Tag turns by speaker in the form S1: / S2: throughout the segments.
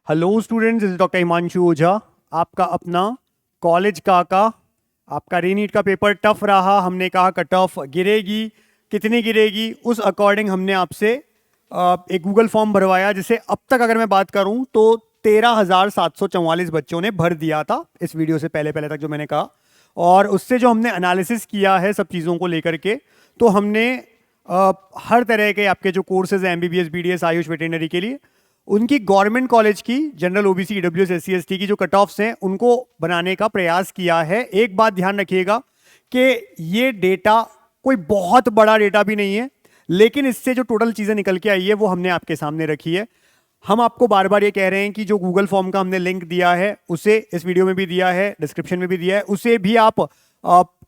S1: Hello students, this is doctor Himanshu Ojha, आपका अपना college काका। आपका रीनीट का पेपर टफ रहा, हमने कहा कट ऑफ गिरेगी, कितनी गिरेगी उस अकॉर्डिंग हमने आपसे एक गूगल फॉर्म भरवाया, जिसे अब तक अगर मैं बात करूं तो 13,744 बच्चों ने भर दिया था इस वीडियो से पहले पहले तक जो मैंने कहा। और उससे जो हमने एनालिसिस किया है सब चीज़ों को लेकर के, तो हमने हर तरह के आपके जो कोर्सेज हैं एमबीबीएस बीडीएस आयुष वेटेरिनरी के लिए, उनकी गवर्नमेंट कॉलेज की general OBC EWS SC ST की जो कट ऑफ्स हैं उनको बनाने का प्रयास किया है। एक बात ध्यान रखिएगा कि ये डेटा कोई बहुत बड़ा डेटा भी नहीं है, लेकिन इससे जो टोटल चीजें निकल के आई है वो हमने आपके सामने रखी है। हम आपको बार बार ये कह रहे हैं कि जो गूगल फॉर्म का हमने लिंक दिया है उसे इस वीडियो में भी दिया है, डिस्क्रिप्शन में भी दिया है, उसे भी आप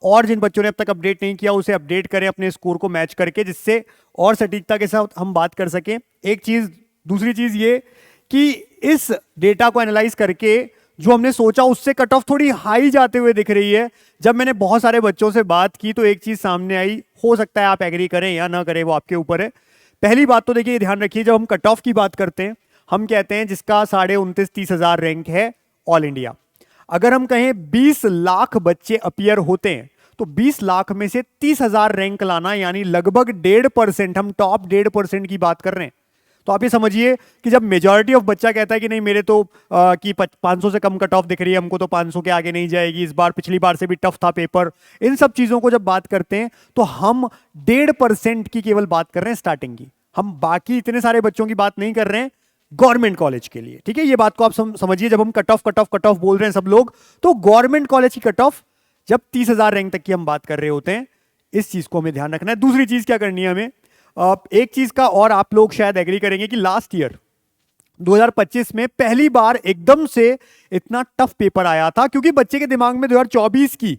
S1: और जिन बच्चों ने अब तक अपडेट नहीं किया उसे अपडेट करें अपने स्कोर को मैच करके, जिससे और सटीकता के साथ हम बात कर सकें। एक चीज, दूसरी चीज ये कि इस डेटा को एनालाइज करके जो हमने सोचा उससे कट ऑफ थोड़ी हाई जाते हुए दिख रही है। जब मैंने बहुत सारे बच्चों से बात की तो एक चीज सामने आई, हो सकता है आप एग्री करें या ना करें, वो आपके ऊपर है। पहली बात तो देखिए, ध्यान रखिए, जब हम कट ऑफ की बात करते हैं हम कहते हैं जिसका 29,530 रैंक है ऑल इंडिया। अगर हम कहें 20 लाख बच्चे अपीयर होते हैं तो 20 लाख में से 30,000 रैंक लाना यानी लगभग 1.5%, हम टॉप 1.5% की बात कर रहे हैं। तो आप ये समझिए कि जब मेजॉरिटी ऑफ बच्चा कहता है कि नहीं मेरे तो कि 500 से कम कट ऑफ दिख रही है हमको, तो 500 के आगे नहीं जाएगी, इस बार पिछली बार से भी टफ था पेपर, इन सब चीजों को जब बात करते हैं तो हम 1.5% की केवल बात कर रहे हैं स्टार्टिंग की। हम बाकी इतने सारे बच्चों की बात नहीं कर रहे हैं गवर्नमेंट कॉलेज के लिए। ठीक है, ये बात को आप समझिए। जब हम कट ऑफ बोल रहे हैं सब लोग, तो गवर्नमेंट कॉलेज की कट ऑफ जब 30,000 रैंक तक की हम बात कर रहे होते हैं, इस चीज को हमें ध्यान रखना है। दूसरी चीज क्या करनी है हमें, एक चीज का और आप लोग शायद एग्री करेंगे कि लास्ट ईयर 2025 में पहली बार एकदम से इतना टफ पेपर आया था, क्योंकि बच्चे के दिमाग में 2024 की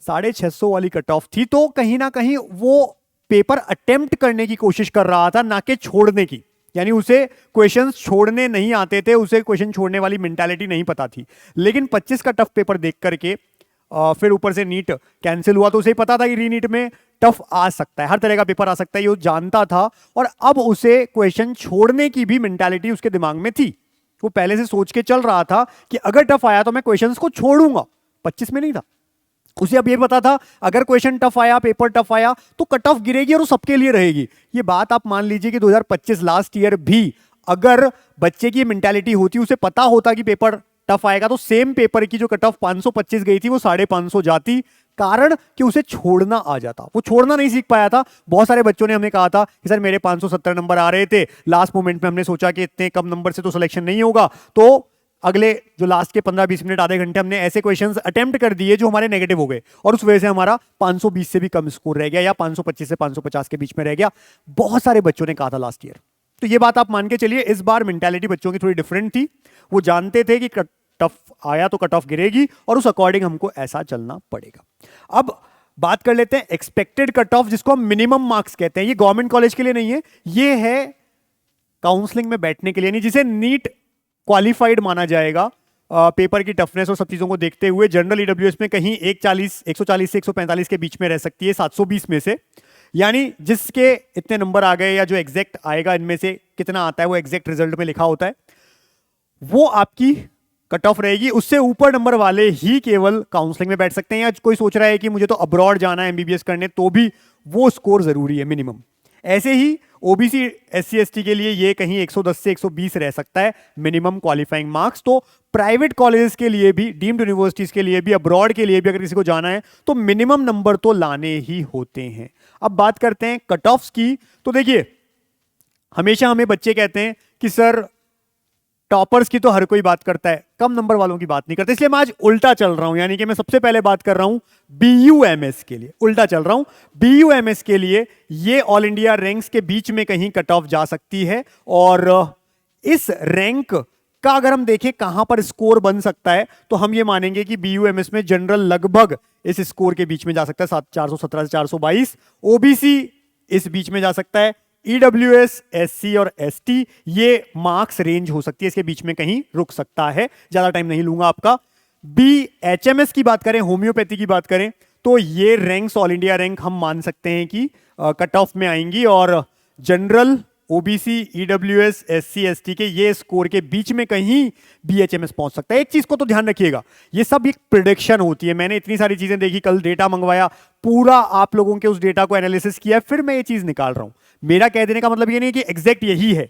S1: 650 वाली कट ऑफ थी, तो कहीं ना कहीं वो पेपर अटेम्प्ट करने की कोशिश कर रहा था, ना कि छोड़ने की। यानी उसे क्वेश्चंस छोड़ने नहीं आते थे, उसे क्वेश्चन छोड़ने वाली मेंटालिटी नहीं पता थी। लेकिन 25 का टफ पेपर देख करके फिर ऊपर से नीट कैंसिल हुआ, तो उसे पता था कि रीनीट में टफ आ सकता है, हर तरह का पेपर आ सकता है, ये वो जानता था। और अब उसे क्वेश्चन छोड़ने की भी मेंटालिटी उसके दिमाग में थी। वो पहले से सोच के चल रहा था कि अगर टफ आया तो मैं क्वेश्चंस को छोड़ूंगा। 25 में नहीं था, उसे अब ये पता था अगर क्वेश्चन टफ आया, पेपर टफ आया तो कट ऑफ गिरेगी और वो सबके लिए रहेगी। ये बात आप मान लीजिए कि 2025 लास्ट ईयर भी अगर बच्चे की मेंटालिटी होती, उसे पता होता कि पेपर टफ आएगा, तो सेम पेपर की जो कट ऑफ 525 गई थी वो 550 जाती, कारण कि उसे छोड़ना आ जाता। वो छोड़ना नहीं सीख पाया था। बहुत सारे बच्चों ने हमें कहा था कि सर मेरे 570 नंबर आ रहे थे, लास्ट मोमेंट में हमने सोचा कि इतने कम नंबर से तो सिलेक्शन नहीं होगा, तो अगले जो लास्ट के 15-20 मिनट आधे घंटे हमने ऐसे क्वेश्चंस अटेम्प्ट कर दिए जो हमारे नेगेटिव हो गए, और उस वजह से हमारा 520 से भी कम स्कोर रह गया, या 525 से 550 के बीच में रह गया। बहुत सारे बच्चों ने कहा था लास्ट ईयर। तो ये बात आप मान के चलिए, इस बार मेंटालिटी बच्चों की थोड़ी डिफरेंट थी। वो जानते थे कि टफ आया तो कट ऑफ गिरेगी और उस अकॉर्डिंग हमको ऐसा चलना पड़ेगा। अब बात कर लेते हैं एक्सपेक्टेड कट ऑफ, जिसको हम मिनिमम मार्क्स कहते हैं। ये गवर्नमेंट कॉलेज के लिए नहीं है, ये है काउंसलिंग में बैठने के लिए, नहीं जिसे नीट क्वालिफाइड माना जाएगा। पेपर की टफनेस और सब चीजों को देखते हुए जनरल ईडब्ल्यूएस में कहीं 140 से 145 के बीच में रह सकती है 720 में से। यानी जिसके इतने नंबर आ गए या जो एग्जैक्ट आएगा इनमें से कितना आता है वो एग्जैक्ट रिजल्ट में लिखा होता है, वो आपकी कट ऑफ रहेगी। उससे ऊपर नंबर वाले ही केवल काउंसलिंग में बैठ सकते हैं, या कोई सोच रहा है कि मुझे तो अब्रॉड जाना है एमबीबीएस करने, तो भी वो स्कोर जरूरी है मिनिमम। ऐसे ही ओबीसी एससी एसटी के लिए ये कहीं 110 से 120 रह सकता है मिनिमम क्वालिफाइंग मार्क्स। तो प्राइवेट कॉलेजेस के लिए भी, डीम्ड यूनिवर्सिटीज के लिए भी, अब्रॉड के लिए भी अगर किसी को जाना है तो मिनिमम नंबर तो लाने ही होते हैं। अब बात करते हैं कट ऑफ्स की। तो देखिए, हमेशा हमें बच्चे कहते हैं कि सर टॉपर्स की तो हर कोई बात करता है, कम नंबर वालों की बात नहीं करता। इसलिए मैं आज उल्टा चल रहा हूं, यानी कि मैं सबसे पहले बात कर रहा हूं बीयूएमएस के लिए, उल्टा चल रहा हूं। बीयूएमएस के लिए ये ऑल इंडिया रैंक्स के बीच में कहीं कट ऑफ जा सकती है, और इस रैंक का अगर हम देखें कहां पर स्कोर बन सकता है, तो हम ये मानेंगे कि बीयूएमएस में जनरल लगभग इस स्कोर के बीच में जा सकता है, 417 से 422। ओबीसी इस बीच में जा सकता है, ईडब्ल्यूएस, एससी और एसटी ये मार्क्स रेंज हो सकती है, इसके बीच में कहीं रुक सकता है। ज्यादा टाइम नहीं लूंगा आपका। बीएचएमएस की बात करें, होम्योपैथी की बात करें, तो ये रैंक्स ऑल इंडिया रैंक हम मान सकते हैं कि कट ऑफ में आएंगी, और general OBC, EWS, SC, ST के ये स्कोर के बीच में कहीं बीएचएमएस पहुंच सकता है। एक चीज को तो ध्यान रखिएगा, ये सब एक प्रिडिक्शन होती है। मैंने इतनी सारी चीजें देखी, कल डेटा मंगवाया, पूरा आप लोगों के उस डेटा को एनालिसिस किया, फिर मैं ये चीज निकाल रहा हूं। मेरा कह देने का मतलब ये नहीं कि एग्जैक्ट यही है,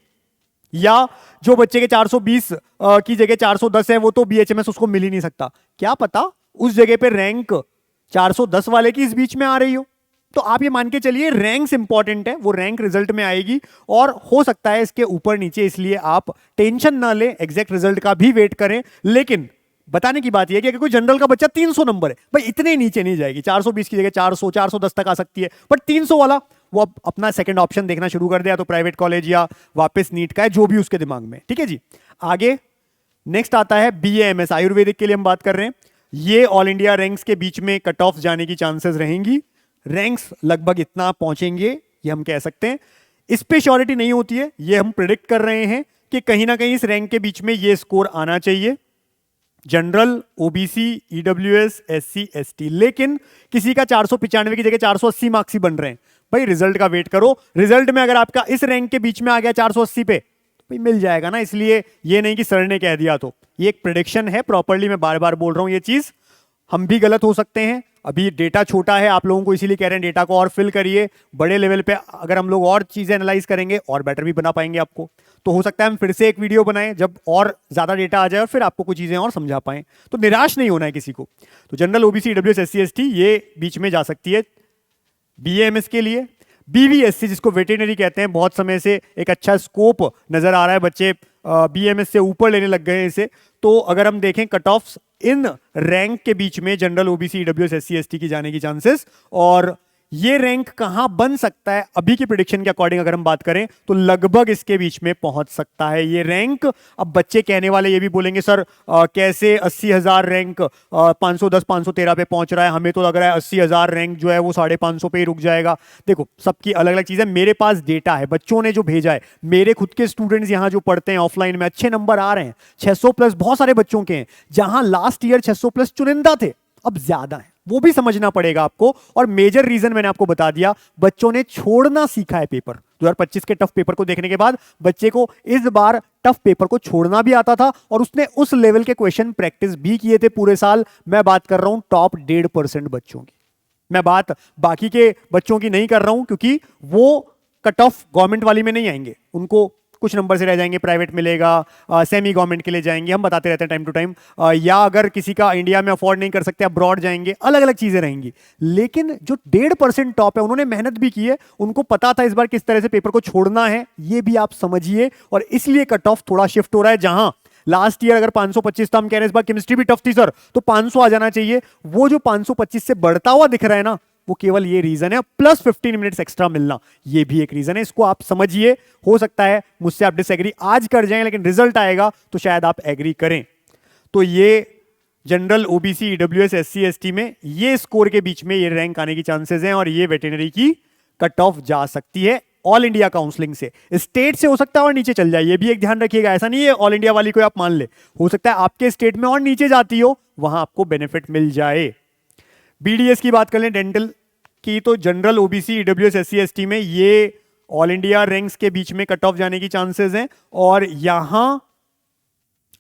S1: या जो बच्चे के 420 की जगह 410 है वो तो बीएचएमएस उसको मिल ही नहीं सकता। क्या पता उस जगह पे रैंक 410 वाले की इस बीच में आ रही हो। तो आप ये मान के चलिए रैंक्स इंपॉर्टेंट है, वो रैंक रिजल्ट में आएगी और हो सकता है इसके ऊपर नीचे, इसलिए आप टेंशन ना लें, एग्जैक्ट रिजल्ट का भी वेट करें। लेकिन बताने की बात यह कि अगर कोई जनरल का बच्चा 300 नंबर है, भाई इतने नीचे नहीं जाएगी, 420 की जगह 400 410 तक आ सकती है, बट 300 वाला वो अब अपना सेकंड ऑप्शन देखना शुरू कर दिया, तो प्राइवेट कॉलेज या वापस नीट का है, जो भी उसके दिमाग में। ठीक है जी, आगे नेक्स्ट आता है बीएएमएस, आयुर्वेदिक के लिए हम बात कर रहे हैं। ये ऑल इंडिया रैंक्स के बीच में कट ऑफ जाने की चांसेस रहेंगी, रैंक्स लगभग इतना पहुंचेंगे ये हम कह सकते हैं। इस पे श्योरिटी नहीं होती है, ये हम प्रिडिक्ट कर रहे हैं कि कहीं ना कहीं इस रैंक के बीच में ये स्कोर आना चाहिए, general, OBC, EWS, SC, ST. लेकिन किसी का 495 की जगह 480 मार्क्स ही बन रहे हैं, भाई रिजल्ट का वेट करो। रिजल्ट में अगर आपका इस रैंक के बीच में आ गया 480 पे, तो भाई मिल जाएगा ना। इसलिए ये नहीं कि सर ने कह दिया, तो ये एक प्रेडिक्शन है, प्रॉपर्ली मैं बार बार बोल रहा हूं ये चीज। हम भी गलत हो सकते हैं, अभी डेटा छोटा है, आप लोगों को इसीलिए कह रहे हैं डेटा को और फिल करिए। बड़े लेवल पे अगर हम लोग और चीजें एनालाइज करेंगे और बेटर भी बना पाएंगे आपको। तो हो सकता है हम फिर से एक वीडियो बनाएं जब और ज्यादा डेटा आ जाए और फिर आपको कुछ चीजें और समझा पाएं। तो निराश नहीं होना है किसी को। तो general, OBC, EWS, SC, ST ये बीच में जा सकती है। बीएमएस के लिए बीवीएससी, जिसको वेटेरिनरी कहते हैं, बहुत समय से एक अच्छा स्कोप नजर आ रहा है, बच्चे बीएमएस से ऊपर लेने लग गए हैं इसे। तो अगर हम देखें कट ऑफ्स इन रैंक के बीच में general, OBC, EWS, SC, ST की जाने की चांसेस, और ये रैंक कहां बन सकता है अभी की प्रेडिक्शन के अकॉर्डिंग अगर हम बात करें तो लगभग इसके बीच में पहुंच सकता है ये रैंक। अब बच्चे कहने वाले ये भी बोलेंगे सर कैसे 80,000 रैंक 510 513 पे पहुंच रहा है, हमें तो लग रहा है 80,000 रैंक जो है वो 550 पे ही रुक जाएगा। देखो सबकी अलग अलग चीज है, मेरे पास डेटा है, बच्चों ने जो भेजा है, मेरे खुद के स्टूडेंट्स यहाँ जो पढ़ते हैं ऑफलाइन में अच्छे नंबर आ रहे हैं, 600 प्लस बहुत सारे बच्चों के हैं, जहां लास्ट ईयर 600 प्लस चुनिंदा थे, अब ज्यादा है, वो भी समझना पड़ेगा आपको। और मेजर रीजन मैंने आपको बता दिया, बच्चों ने छोड़ना सीखा है पेपर। 2025 के टफ पेपर को देखने के बाद बच्चे को इस बार टफ पेपर को छोड़ना भी आता था और उसने उस लेवल के क्वेश्चन प्रैक्टिस भी किए थे पूरे साल। मैं बात कर रहा हूं टॉप 1.5% बच्चों की, मैं बात बाकी के बच्चों की नहीं कर रहा हूं, क्योंकि वो कट ऑफ गवर्नमेंट वाली में नहीं आएंगे, उनको कुछ नंबर से रह जाएंगे, प्राइवेट मिलेगा, सेमी गवर्नमेंट के लिए जाएंगे, हम बताते रहते हैं टाइम टू टाइम, या अगर किसी का इंडिया में अफोर्ड नहीं कर सकते अब्रॉड जाएंगे, अलग अलग चीजें रहेंगी। लेकिन जो 1.5% टॉप है, उन्होंने मेहनत भी की है, उनको पता था इस बार किस तरह से पेपर को छोड़ना है, ये भी आप समझिए। और इसलिए कट ऑफ थोड़ा शिफ्ट हो रहा है, जहां लास्ट ईयर अगर 525 था, हम कह रहे हैं इस बार केमिस्ट्री भी टफ थी सर, तो 500 आ जाना चाहिए। वो जो 525 से बढ़ता हुआ दिख रहा है ना, वो केवल ये रीजन है, प्लस 15 मिनट्स एक्स्ट्रा मिलना ये भी एक रीजन है। इसको आप समझिए। हो सकता है मुझसे आप डिसएग्री आज कर जाएं, लेकिन रिजल्ट आएगा तो शायद आप एग्री करें। तो ये general, OBC, EWS, SC, ST में ये स्कोर के बीच में ये रैंक आने की चांसेस हैं, और ये वेटेरिनरी की कट ऑफ जा सकती है ऑल इंडिया काउंसलिंग से। स्टेट से हो सकता है और नीचे चल जाए, ये भी एक ध्यान रखिएगा। ऐसा नहीं है ऑल इंडिया वाली को आप मान ले, हो सकता है आपके स्टेट में और नीचे जाती हो, वहां आपको बेनिफिट मिल जाए। बीडीएस की बात कर लें, डेंटल की, तो general, OBC, EWS, SC, ST में ये ऑल इंडिया रैंक्स के बीच में कट ऑफ जाने की चांसेस हैं। और यहां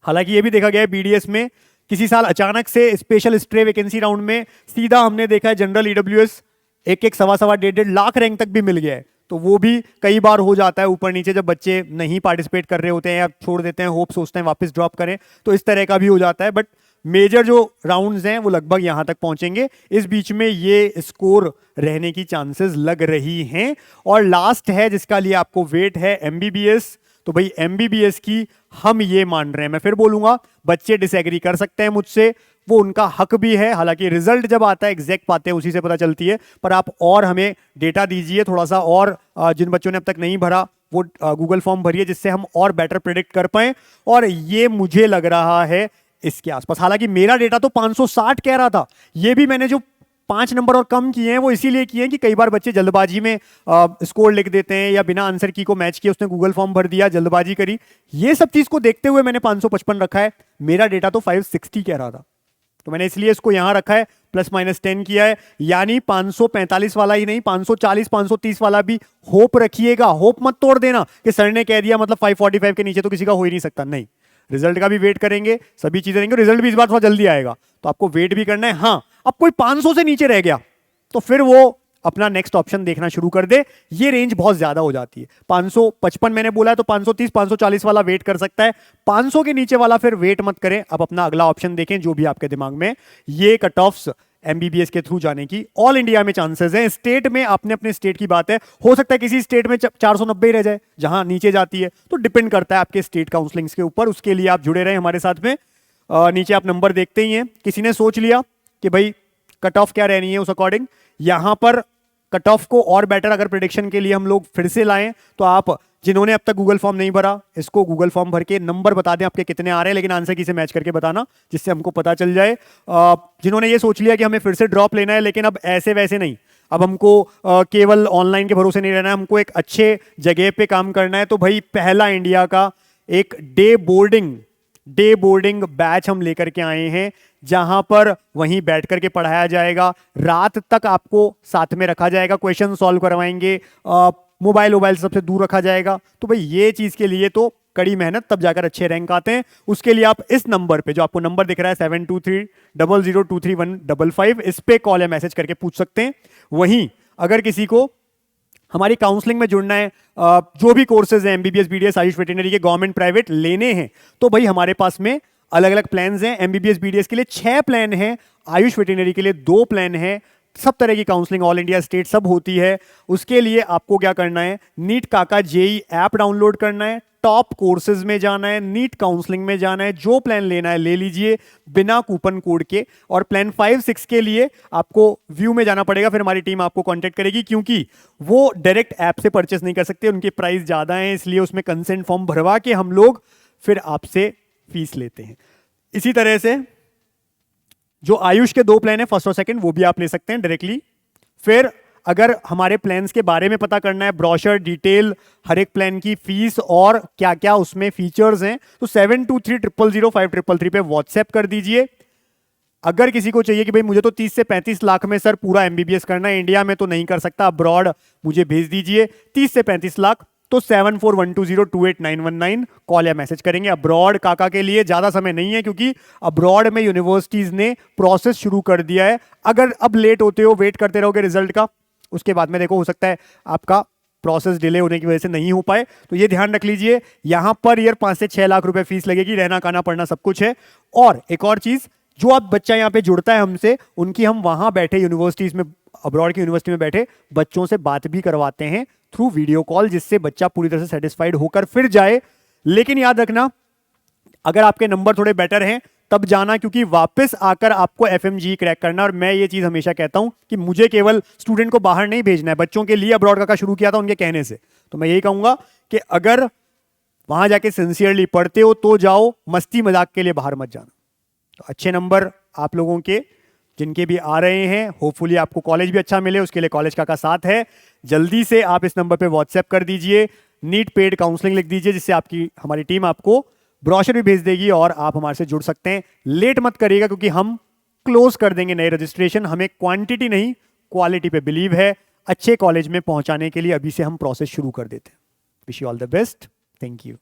S1: हालांकि ये भी देखा गया है बीडीएस में किसी साल अचानक से स्पेशल स्ट्रे वैकेंसी राउंड में सीधा हमने देखा है जनरल, ईडब्ल्यूएस 1-1, 1.5 1.5 लाख रैंक तक भी मिल गया है। तो वो भी कई बार हो जाता है ऊपर नीचे, जब बच्चे नहीं पार्टिसिपेट कर रहे होते हैं या छोड़ देते हैं, होप सोचते हैं वापस ड्रॉप करें, तो इस तरह का भी हो जाता है। बट मेजर जो राउंड्स हैं वो लगभग यहां तक पहुंचेंगे, इस बीच में ये स्कोर रहने की चांसेस लग रही हैं। और लास्ट है जिसका लिए आपको वेट है, एमबीबीएस। तो भाई एमबीबीएस की हम ये मान रहे हैं, मैं फिर बोलूंगा, बच्चे डिसएग्री कर सकते हैं मुझसे, वो उनका हक भी है। हालांकि रिजल्ट जब आता है एग्जैक्ट पाते हैं उसी से पता चलती है, पर आप और हमें डेटा दीजिए थोड़ा सा, और जिन बच्चों ने अब तक नहीं भरा वो गूगल फॉर्म भरिए, जिससे हम और बेटर प्रेडिक्ट कर पाए। और ये मुझे लग रहा है इसके आसपास, हालांकि मेरा डेटा तो 560 कह रहा था, ये भी मैंने जो 5 नंबर और कम किए हैं वो इसीलिए किए हैं कि कई बार बच्चे जल्दबाजी में स्कोर लिख देते हैं, या बिना आंसर की को मैच किए उसने गूगल फॉर्म भर दिया, जल्दबाजी करी। ये सब चीज को देखते हुए मैंने 555 रखा है, मेरा डेटा तो 560 कह रहा था, तो मैंने इसलिए इसको यहां रखा है। +-10 किया है, यानी 545 वाला ही नहीं 540 530 वाला भी होप रखिएगा। होप मत तोड़ देना कि सर ने कह दिया मतलब 545 के नीचे तो किसी का हो ही नहीं सकता, नहीं। रिजल्ट का भी वेट करेंगे, सभी चीजें रहेंगे, रिजल्ट भी इस बार थोड़ा जल्दी आएगा, तो आपको वेट भी करना है। हाँ, अब कोई 500 से नीचे रह गया तो फिर वो अपना नेक्स्ट ऑप्शन देखना शुरू कर दे। ये रेंज बहुत ज्यादा हो जाती है। 555 मैंने बोला है तो 530 540 वाला वेट कर सकता है, 500 के नीचे वाला फिर वेट मत करें। अब अपना अगला ऑप्शन देखें जो भी आपके दिमाग में। ये कट ऑफ्स एमबीबीएस के थ्रू जाने की ऑल इंडिया में चांसेस हैं। स्टेट में अपने अपने स्टेट की बात है, हो सकता है किसी स्टेट में 490 ही रह जाए जहां नीचे जाती है, तो डिपेंड करता है आपके स्टेट काउंसलिंग्स के ऊपर। उसके लिए आप जुड़े रहे हमारे साथ में। नीचे आप नंबर देखते ही हैं। किसी ने सोच लिया कि भाई कट ऑफ क्या रहनी है, उस अकॉर्डिंग यहां पर कट ऑफ को और बेटर अगर प्रेडिक्शन के लिए हम लोग फिर से लाएं तो आप जिन्होंने अब तक गूगल फॉर्म नहीं भरा, इसको गूगल फॉर्म भर के नंबर बता दें आपके कितने आ रहे हैं, लेकिन आंसर की से मैच करके बताना जिससे हमको पता चल जाए। जिन्होंने ये सोच लिया कि हमें फिर से ड्रॉप लेना है, लेकिन अब ऐसे वैसे नहीं, अब हमको केवल ऑनलाइन के भरोसे नहीं रहना है, हमको एक अच्छे जगह पे काम करना है, तो भाई पहला इंडिया का एक डे बोर्डिंग बैच हम लेकर के आए हैं, जहां पर वहीं बैठ करके पढ़ाया जाएगा, रात तक आपको साथ में रखा जाएगा, क्वेश्चन सॉल्व करवाएंगे, मोबाइल सबसे दूर रखा जाएगा। तो भाई ये चीज के लिए तो कड़ी मेहनत, तब जाकर अच्छे रैंक आते हैं। उसके लिए आप इस नंबर पे, जो आपको नंबर दिख रहा है 7230023155, इस पे कॉल या मैसेज करके पूछ सकते हैं। वहीं अगर किसी को हमारी काउंसलिंग में जुड़ना है, जो भी कोर्सेज हैं एमबीबीएस बीडीएस आयुष वेटरनरी के गवर्नमेंट प्राइवेट लेने हैं, तो भाई हमारे पास में अलग अलग प्लान्स हैं। एमबीबीएस बीडीएस के लिए 6 प्लान हैं, आयुष वेटरनरी के लिए 2 प्लान हैं। सब तरह की काउंसलिंग ऑल इंडिया स्टेट सब होती है। उसके लिए आपको क्या करना है, नीट काका जेई ऐप डाउनलोड करना है, टॉप कोर्सेज में जाना है, नीट काउंसलिंग में जाना है, जो प्लान लेना है ले लीजिए बिना कूपन कोड के। और प्लान 5-6 के लिए आपको व्यू में जाना पड़ेगा, फिर हमारी टीम आपको कांटेक्ट करेगी, क्योंकि वो डायरेक्ट ऐप से परचेस नहीं कर सकते, उनके प्राइस ज्यादा हैं, इसलिए उसमें कंसेंट फॉर्म भरवा के हम लोग फिर आपसे फीस लेते हैं। इसी तरह से जो आयुष के 2 प्लान है, फर्स्ट और सेकंड, वो भी आप ले सकते हैं डायरेक्टली। फिर अगर हमारे प्लान्स के बारे में पता करना है, ब्रोशर डिटेल, हर एक प्लान की फीस और क्या क्या उसमें फीचर्स हैं, तो 72300533 पे व्हाट्सएप कर दीजिए। अगर किसी को चाहिए कि भाई मुझे तो 30 से 35 लाख में सर पूरा एमबीबीएस करना है, इंडिया में तो नहीं कर सकता, अब्रॉड मुझे भेज दीजिए 30 से 35 लाख, तो 7412028919 कॉल या मैसेज करेंगे। अब्रॉड काका के लिए ज्यादा समय नहीं है, क्योंकि अब्रॉड में यूनिवर्सिटीज ने प्रोसेस शुरू कर दिया है। अगर अब लेट होते हो, वेट करते रहोगे रिजल्ट का, उसके बाद में देखो हो सकता है आपका प्रोसेस डिले होने की वजह से नहीं हो पाए, तो ये ध्यान रख लीजिए। यहां पर ईयर 5 से 6 लाख रुपए फीस लगेगी, रहना खाना पढ़ना सब कुछ है। और एक और चीज, जो आप बच्चा यहाँ पे जुड़ता है हमसे, उनकी हम वहां बैठे यूनिवर्सिटीज में, अब्रॉड की यूनिवर्सिटी में बैठे बच्चों से बात भी करवाते हैं थ्रू वीडियो कॉल, जिससे बच्चा पूरी तरह से सेटिस्फाइड होकर फिर जाए। लेकिन याद रखना, अगर आपके नंबर थोड़े बेटर हैं तब जाना, क्योंकि वापस आकर आपको एफएमजी क्रैक करना। और मैं ये चीज हमेशा कहता हूं कि मुझे केवल स्टूडेंट को बाहर नहीं भेजना है, बच्चों के लिए अब्रॉड का शुरू किया था उनके कहने से, तो मैं यही कहूंगा कि अगर वहां जाके सिंसियरली पढ़ते हो तो जाओ, मस्ती मजाक के लिए बाहर मत जाना। तो अच्छे नंबर आप लोगों के जिनके भी आ रहे हैं, होपफुली आपको कॉलेज भी अच्छा मिले, उसके लिए कॉलेज का साथ है। जल्दी से आप इस नंबर पे व्हाट्सएप कर दीजिए, नीट पेड काउंसलिंग लिख दीजिए, जिससे आपकी हमारी टीम आपको ब्रोशर भी भेज देगी और आप हमारे से जुड़ सकते हैं। लेट मत करिएगा, क्योंकि हम क्लोज कर देंगे नए रजिस्ट्रेशन। हमें क्वांटिटी नहीं क्वालिटी पे बिलीव है। अच्छे कॉलेज में पहुंचाने के लिए अभी से हम प्रोसेस शुरू कर देते हैं। Wish you all the best. Thank you.